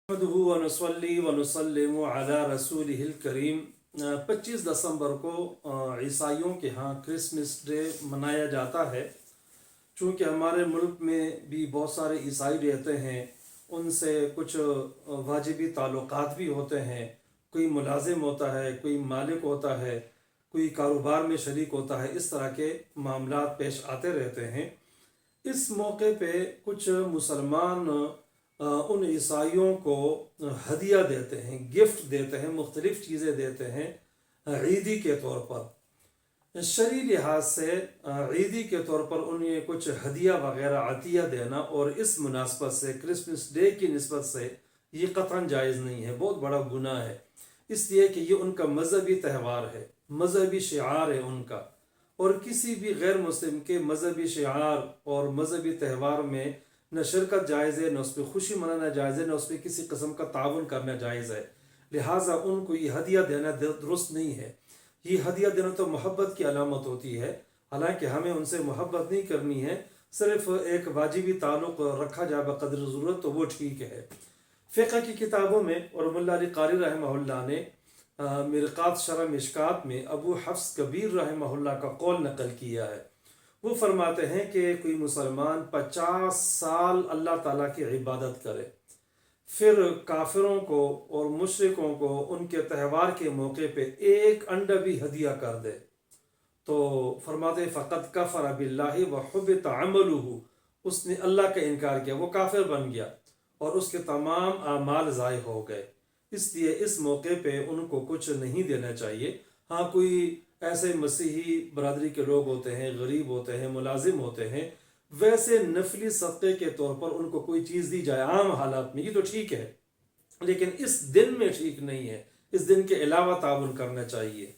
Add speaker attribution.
Speaker 1: नहमदुहु व नसल्ली व नुसल्लिमु अला रसूलिहिल करीम। 25 दिसंबर को ईसाइयों के यहाँ क्रिसमस डे मनाया जाता है। चूँकि हमारे मुल्क में भी बहुत सारे ईसाई रहते हैं, उनसे कुछ वाजिबी ताल्लुकात भी होते हैं। कोई मुलाजिम होता है, कोई मालिक होता है, कोई कारोबार में शरीक होता है। इस तरह के मामलात पेश आते रहते हैं। इस मौके पे कुछ मुसलमान उन ईसाइयों को हदिया देते हैं, गिफ्ट देते हैं, मुख्तलिफ़ चीज़ें देते हैं ईदी के तौर पर। शरई लिहाज से ईदी के तौर पर उन्हें कुछ हदिया वगैरह अतिया देना और इस मुनासबत से क्रिसमस डे की निस्बत से ये कतन जायज़ नहीं है, बहुत बड़ा गुनाह है। इसलिए कि ये उनका मजहबी त्यौहार है, मजहबी शिआर है उनका, और किसी भी गैर मुस्लिम के मजहबी शिआर और मजहबी त्यौहार में न शिरकत जायज़ है, न उस पर खुशी मनाना जायज़ है, न उस पर किसी किस्म का ताउन करना जायज़ है। लिहाजा उनको ये हदिया देना दुरुस्त नहीं है। ये हदिया देना तो मोहब्बत की अलामत होती है, हालांकि हमें उनसे मोहब्बत नहीं करनी है, सिर्फ एक वाजिबी ताल्लुक़ रखा जाए बक़द्र ज़रूरत, तो वो ठीक है। फ़िक़्ह की किताबों में और मुल्ला अली क़ारी रहमहुल्लाह ने मिरक़ात शरह मिशकात में अबू हफ्स कबीर रहमहुल्लाह का कौल नकल किया है। वो फरमाते हैं कि कोई मुसलमान 50 साल अल्लाह ताला की इबादत करे, फिर काफिरों को और मुशरिकों को उनके त्यौहार के मौके पे एक अंडा भी हदिया कर दे, तो फरमाते फ़क़द कफ़र बिल्लाहि व हुबित अमलुहु, उसने अल्लाह का इनकार किया, वो काफिर बन गया और उसके तमाम आमाल ज़ाय हो गए। इसलिए इस मौके पे उनको कुछ नहीं देना चाहिए। हाँ, कोई ऐसे मसीही बरादरी के लोग होते हैं, गरीब होते हैं, मुलाजिम होते हैं, वैसे नफली सदक़े के तौर पर उनको कोई चीज़ दी जाए आम हालात में, ये तो ठीक है, लेकिन इस दिन में ठीक नहीं है। इस दिन के अलावा ताउन करना चाहिए।